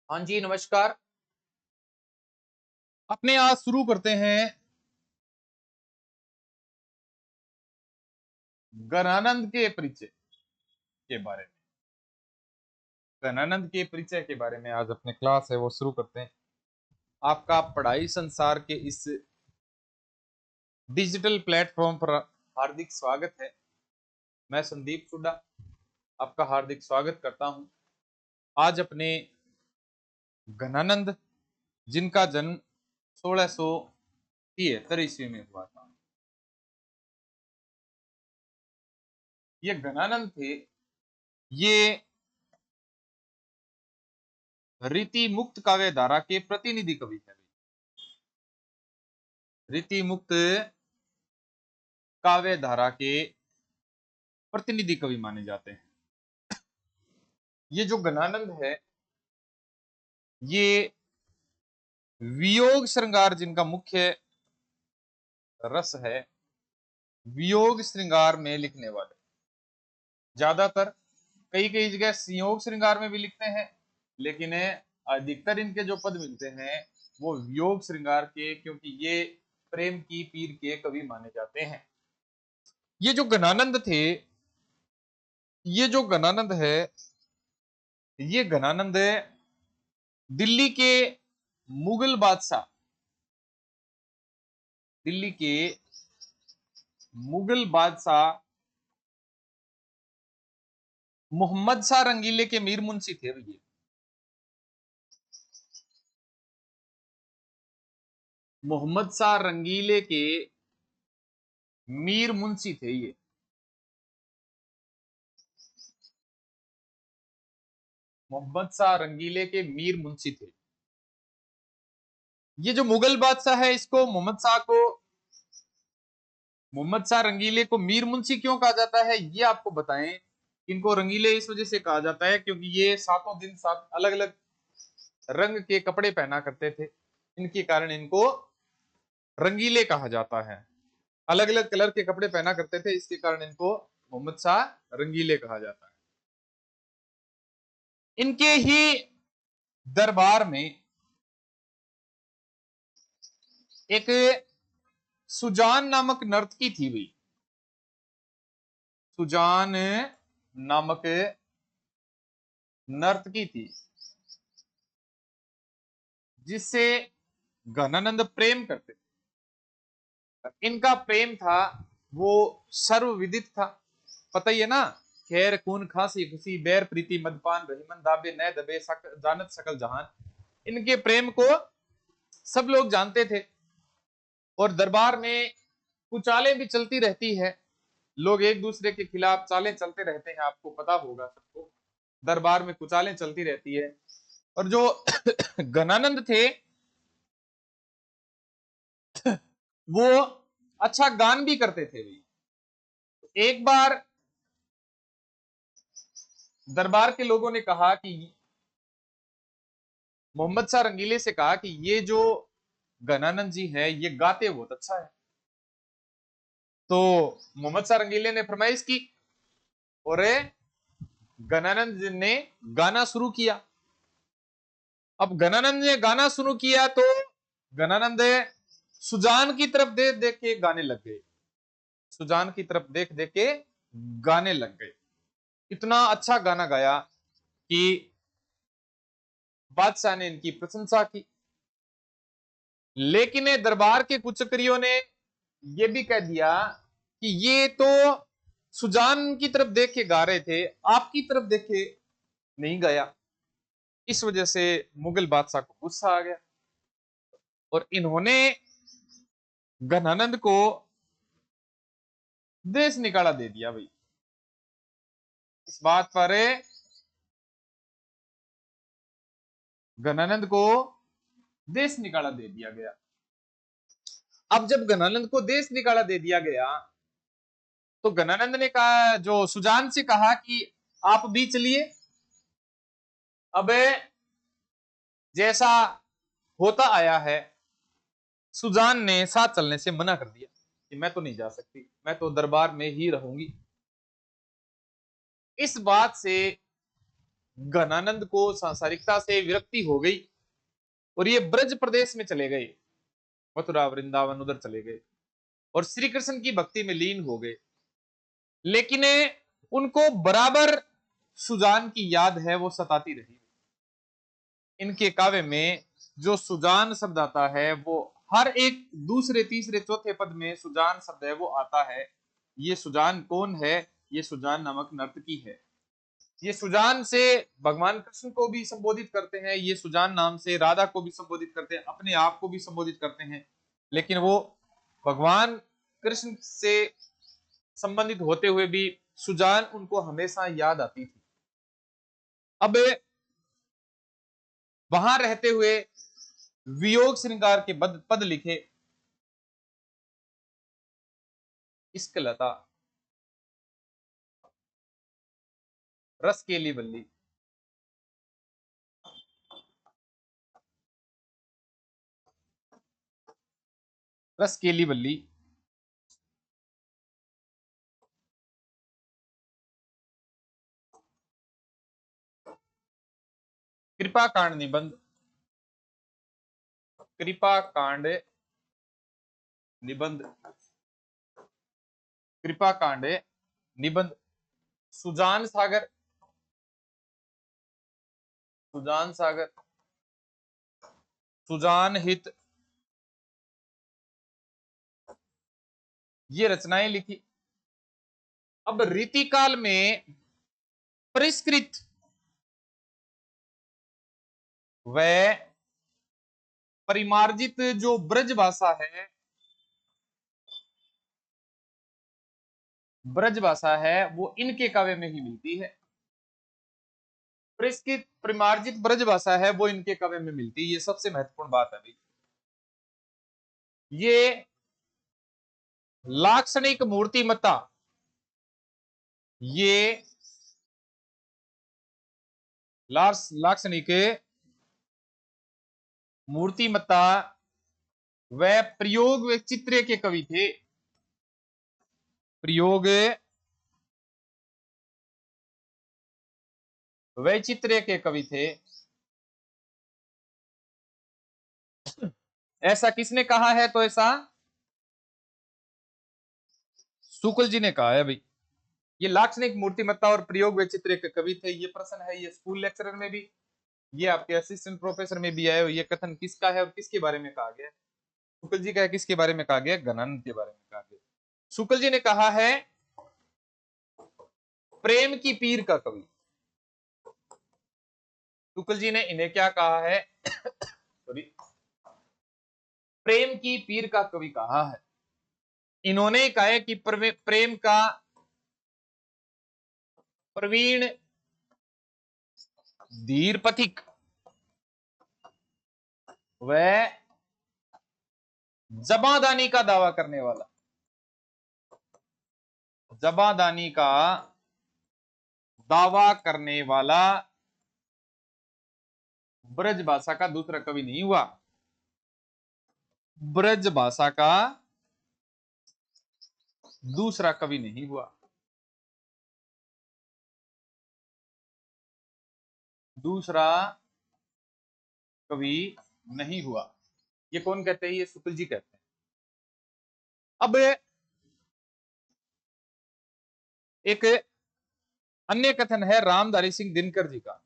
हाँ जी, नमस्कार। अपने आज शुरू करते हैं गणानंद के परिचय के बारे में। गणानंद के परिचय के बारे में आज अपने क्लास है वो शुरू करते हैं। आपका पढ़ाई संसार के इस डिजिटल प्लेटफॉर्म पर हार्दिक स्वागत है। मैं संदीप सुड्डा आपका हार्दिक स्वागत करता हूं। आज अपने गणानंद, जिनका जन्म 1673 ईस्वी में हुआ था, ये गणानंद थे। ये रीति मुक्त काव्य धारा के प्रतिनिधि कवि है। रीति मुक्त काव्य धारा के प्रतिनिधि कवि माने जाते हैं। ये जो गणानंद है, ये वियोग श्रृंगार जिनका मुख्य रस है, वियोग श्रृंगार में लिखने वाले। ज्यादातर कई कई जगह संयोग श्रृंगार में भी लिखते हैं, लेकिन अधिकतर इनके जो पद मिलते हैं वो वियोग श्रृंगार के, क्योंकि ये प्रेम की पीर के कवि माने जाते हैं। ये जो गणानंद थे, ये जो गणानंद है, ये गणानंद दिल्ली के मुगल बादशाह, दिल्ली के मुगल बादशाह मोहम्मद शाह रंगीले के मीर मुंशी थे भैया। मोहम्मद शाह रंगीले के मीर मुंशी थे ये। मोहम्मद शाह रंगीले के मीर मुंशी थे। ये जो मुगल बादशाह है, इसको मोहम्मद शाह रंगीले को मीर मुंशी क्यों कहा जाता है, ये आपको बताएं। इनको रंगीले इस वजह से कहा जाता है क्योंकि ये सातों दिन सात अलग अलग रंग के कपड़े पहना करते थे। इनके कारण इनको रंगीले कहा जाता है। अलग अलग कलर के कपड़े पहना करते थे, इसके कारण इनको मोहम्मद शाह रंगीले कहा जाता है। इनके ही दरबार में एक सुजान नामक नर्तकी थी भाई। सुजान नामक नर्तकी थी, जिससे गणानंद प्रेम करते थे। इनका प्रेम था वो सर्वविदित था, पता ही है ना। खैर खून खांसी खुशी बैर प्रीति मदपान रहीमन दाबे न दबे जानत सकल जहान। इनके प्रेम को सब लोग जानते थे और दरबार में कुचालें भी चलती रहती है। लोग एक दूसरे के खिलाफ चालें चलते रहते हैं, आपको पता होगा सबको। दरबार में कुचालें चलती रहती है। और जो गणानंद थे, वो अच्छा गान भी करते थे भाई। एक बार दरबार के लोगों ने कहा कि मोहम्मद शाह रंगीले से कहा कि ये जो गणानंद जी है ये गाते बहुत अच्छा है। तो मोहम्मद शाह रंगीले ने फरमाइश की और गणानंद जी ने गाना शुरू किया। अब गणानंद ने गाना शुरू किया तो गणानंद सुजान की तरफ देख देख के गाने लग गए। सुजान की तरफ देख देख के गाने लग गए। इतना अच्छा गाना गाया कि बादशाह ने इनकी प्रशंसा की। लेकिन दरबार के कुचक्रियों ने यह भी कह दिया कि ये तो सुजान की तरफ देख के गा रहे थे, आपकी तरफ देख के नहीं गाया। इस वजह से मुगल बादशाह को गुस्सा आ गया और इन्होंने गणानंद को देश निकाला दे दिया भाई। इस बात पर गणानंद को देश निकाला दे दिया गया। अब जब गणानंद को देश निकाला दे दिया गया तो गणानंद ने कहा, जो सुजान से कहा कि आप भी चलिए। अब जैसा होता आया है, सुजान ने साथ चलने से मना कर दिया कि मैं तो नहीं जा सकती, मैं तो दरबार में ही रहूंगी। इस बात से घनानंद को सांसारिकता से विरक्ति हो गई और ये ब्रज प्रदेश में चले गए, मथुरा वृंदावन उधर चले गए और श्री कृष्ण की भक्ति में लीन हो गए। लेकिन उनको बराबर सुजान की याद है, वो सताती रही। इनके काव्य में जो सुजान शब्द आता है वो हर एक दूसरे तीसरे चौथे पद में सुजान शब्द है वो आता है। ये सुजान कौन है? ये सुजान नामक नर्तकी है। ये सुजान से भगवान कृष्ण को भी संबोधित करते हैं, ये सुजान नाम से राधा को भी संबोधित करते हैं, अपने आप को भी संबोधित करते हैं। लेकिन वो भगवान कृष्ण से संबंधित होते हुए भी सुजान उनको हमेशा याद आती थी। अब वहां रहते हुए वियोग श्रृंगार के पद लिखे, इश्क लता रस केली बल्ली, रस केली बल्ली, कृपा कांड निबंध, कृपा कांड निबंध, कृपा कांड निबंध, सुजान सागर, सुजान सागर, सुजान हित, ये रचनाएं लिखी। अब रीतिकाल में परिष्कृत व परिमार्जित जो ब्रज भाषा है, ब्रज भाषा है वो इनके काव्य में ही मिलती है। परिष्कृत परिमार्जित ब्रज भाषा है वो इनके काव्य में मिलती है। ये सबसे महत्वपूर्ण बात है भाई। ये लाक्षणिक मूर्तिमत्ता, ये लाक्षणिक मूर्तिमत्ता व प्रयोग व चित्र के कवि थे। प्रयोग व चित्र के कवि थे। ऐसा किसने कहा है? तो ऐसा शुक्ल जी ने कहा है भाई। ये लाक्षणिक मूर्तिमत्ता और प्रयोग व चित्र के कवि थे। ये प्रश्न है, ये स्कूल लेक्चरर में भी, ये आपके असिस्टेंट प्रोफेसर में भी आए। ये कथन किसका है और किसके बारे में कहा गया? शुक्ल जी का है। किसके बारे में कहा गया? घनानंद के बारे में कहा गया। शुक्ल जी ने कहा है प्रेम की पीर का कवि। शुक्ल जी ने इन्हें क्या कहा है? सॉरी, प्रेम की पीर का कवि कहा है। इन्होंने कहा है कि प्रेम का प्रवीण धीर पथिक व जबादानी का दावा करने वाला, जबादानी का दावा करने वाला ब्रज भाषा का दूसरा कवि नहीं हुआ। ब्रज भाषा का दूसरा कवि नहीं हुआ। दूसरा कवि नहीं हुआ। ये कौन कहते हैं? ये शुक्ल जी कहते हैं। अब एक अन्य कथन है रामधारी सिंह दिनकर जी का।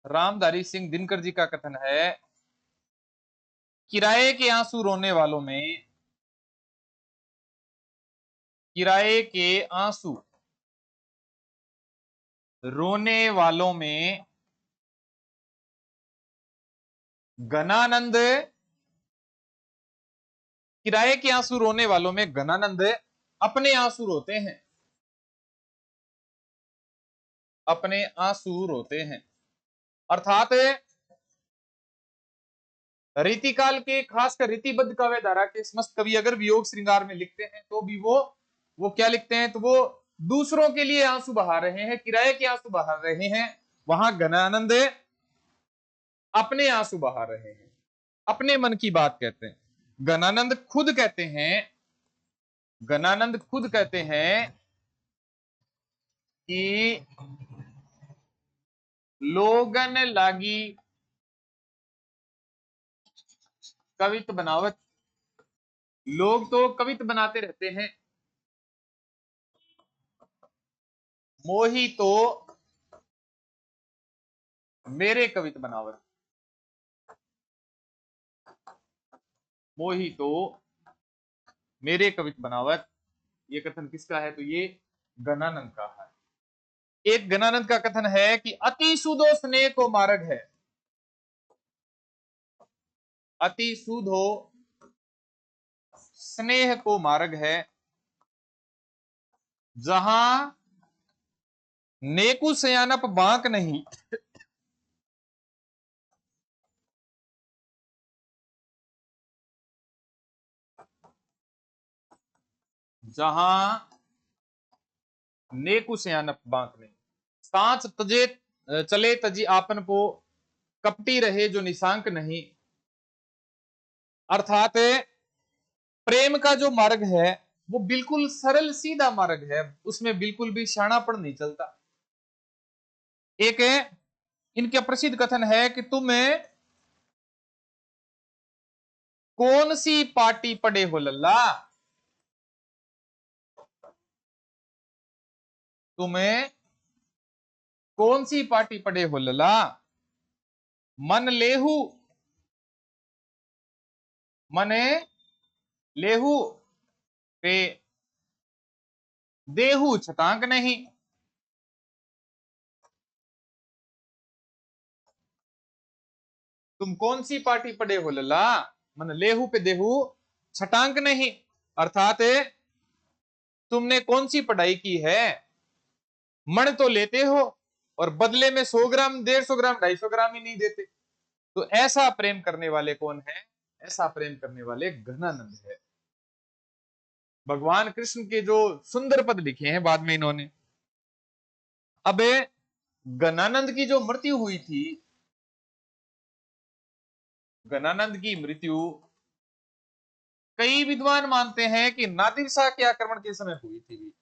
रामधारी सिंह दिनकर जी का कथन है, किराए के आंसू रोने वालों में, किराए के आंसू रोने वालों में घनानंद, किराए के आंसू रोने वालों में घनानंद अपने आंसू रोते हैं, अपने आंसू रोते हैं। अर्थात रीतिकाल के खासकर रीतिबद्ध काव्य धारा के समस्त कवि अगर वियोग श्रृंगार में लिखते हैं तो भी वो क्या लिखते हैं? तो वो दूसरों के लिए आंसू बहा रहे हैं, किराए के आंसू बहा रहे हैं। वहां घनानंद अपने आंसू बहा रहे हैं, अपने मन की बात कहते हैं। घनानंद खुद कहते हैं, घनानंद खुद कहते हैं कि लोगन लागी कवित बनावत। लोग तो कवित बनाते रहते हैं, मोही तो मेरे कवित बनावत। मोही तो मेरे कवित बनावत, ये कथन किसका है? तो ये गणानंद का है। एक गणानंद का कथन है कि अति सुधो स्नेह को मार्ग है। अति सुधो स्नेह को मार्ग है, जहां नेकु सयानप बांक नहीं। जहां नेकु सयानप बांक नहीं। सांच तजे चले तजी आपन को, कपटी रहे जो निशांक नहीं। अर्थात प्रेम का जो मार्ग है वो बिल्कुल सरल सीधा मार्ग है, उसमें बिल्कुल भी शाणापन नहीं चलता। एक इनका प्रसिद्ध कथन है कि तुम कौन सी पार्टी पड़े हो लल्ला, तुम्हें कौन सी पार्टी पड़े हो लल्ला। मन लेहू, मने लेहू पे देहू छटांक नहीं। तुम कौन सी पार्टी पड़े हो लल्ला, मन लेहू पे देहू छटांक नहीं। अर्थात तुमने कौन सी पढ़ाई की है, मन तो लेते हो और बदले में 100 ग्राम 150 ग्राम 250 ग्राम ही नहीं देते। तो ऐसा प्रेम करने वाले कौन है? ऐसा प्रेम करने वाले घनानंद है। भगवान कृष्ण के जो सुंदर पद लिखे हैं बाद में इन्होंने। अब घनानंद की जो मृत्यु हुई थी, घनानंद की मृत्यु कई विद्वान मानते हैं कि नादिर शाह के आक्रमण के समय हुई थी।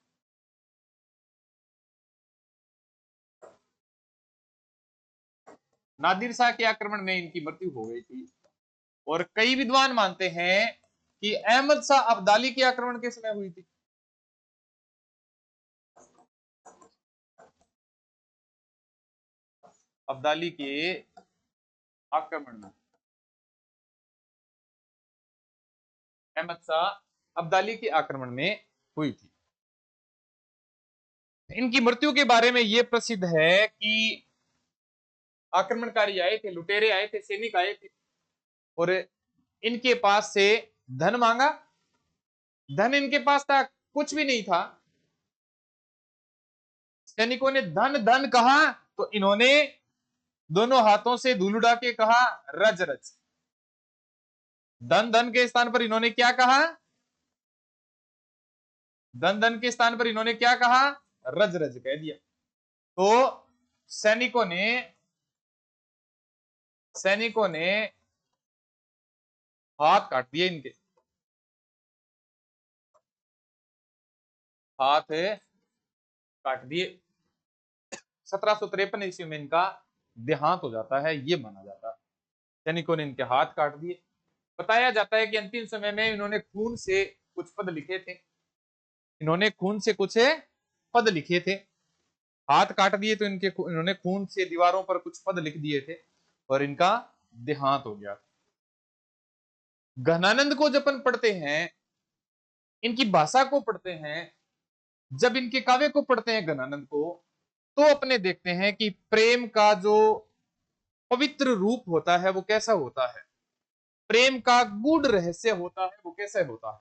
नादिर शाह के आक्रमण में इनकी मृत्यु हो गई थी। और कई विद्वान मानते हैं कि अहमद शाह अब्दाली के आक्रमण के समय हुई थी। अब्दाली के आक्रमण में, अहमद शाह अब्दाली के आक्रमण में हुई थी। इनकी मृत्यु के बारे में यह प्रसिद्ध है कि आक्रमणकारी आए थे, लुटेरे आए थे, सैनिक आए थे और इनके पास से धन मांगा। धन इनके पास था, कुछ भी नहीं था। सैनिकों ने धन धन कहा तो इन्होंने दोनों हाथों से धूल उड़ा के कहा रज रज। धन धन के स्थान पर इन्होंने क्या कहा? धन धन के स्थान पर इन्होंने क्या कहा? रज रज कह दिया। तो सैनिकों ने हाथ काट दिए, इनके हाथ काट दिए। 1753 ईस्वी में इनका देहांत हो जाता है, ये माना जाता है। सैनिकों ने इनके हाथ काट दिए। बताया जाता है कि अंतिम समय में इन्होंने खून से कुछ पद लिखे थे। इन्होंने खून से कुछ पद लिखे थे। हाथ काट दिए तो इन्होंने खून से दीवारों पर कुछ पद लिख दिए थे और इनका देहांत हो गया। घनानंद को जब अपन पढ़ते हैं, इनकी भाषा को पढ़ते हैं, जब इनके काव्य को पढ़ते हैं घनानंद को, तो अपने देखते हैं कि प्रेम का जो पवित्र रूप होता है वो कैसा होता है, प्रेम का गूढ़ रहस्य होता है वो कैसे होता है,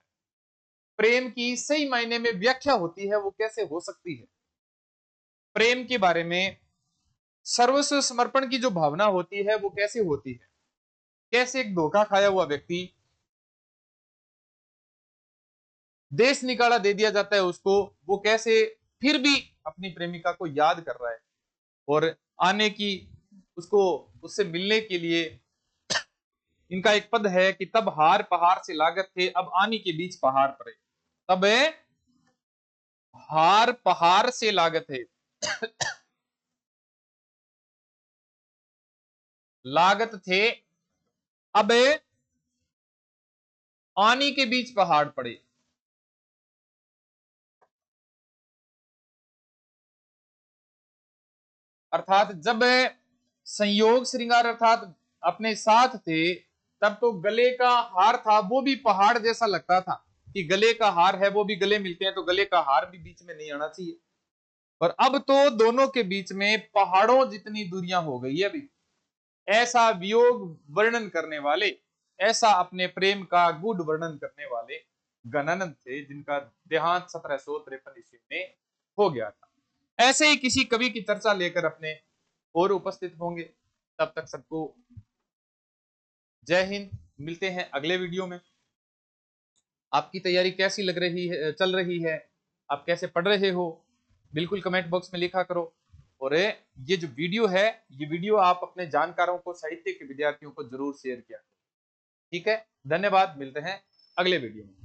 प्रेम की सही मायने में व्याख्या होती है वो कैसे हो सकती है, प्रेम के बारे में सर्वस्व समर्पण की जो भावना होती है वो कैसे होती है, कैसे एक धोखा खाया हुआ व्यक्ति, देश निकाला दे दिया जाता है उसको, वो कैसे फिर भी अपनी प्रेमिका को याद कर रहा है और आने की उसको उससे मिलने के लिए। इनका एक पद है कि तब हार पहाड़ से लागत थे, अब आनी के बीच पहाड़ पड़े। तब हार पहाड़ से लागत है, लागत थे, अब आनी के बीच पहाड़ पड़े। अर्थात जब संयोग श्रृंगार अर्थात अपने साथ थे, तब तो गले का हार था वो भी पहाड़ जैसा लगता था कि गले का हार है वो भी गले मिलते हैं तो गले का हार भी बीच में नहीं आना चाहिए। और अब तो दोनों के बीच में पहाड़ों जितनी दूरियां हो गई है अभी। ऐसा वियोग वर्णन करने वाले, ऐसा अपने प्रेम का गूढ़ वर्णन करने वाले गणानंद थे, जिनका देहांत 1753 ईस्वी में हो गया था। ऐसे ही किसी कवि की चर्चा लेकर अपने और उपस्थित होंगे। तब तक सबको जय हिंद। मिलते हैं अगले वीडियो में। आपकी तैयारी कैसी लग रही है, चल रही है, आप कैसे पढ़ रहे हो, बिल्कुल कमेंट बॉक्स में लिखा करो। और ये जो वीडियो है, ये वीडियो आप अपने जानकारों को, साहित्य के विद्यार्थियों को जरूर शेयर किया। ठीक है, धन्यवाद। मिलते हैं अगले वीडियो में।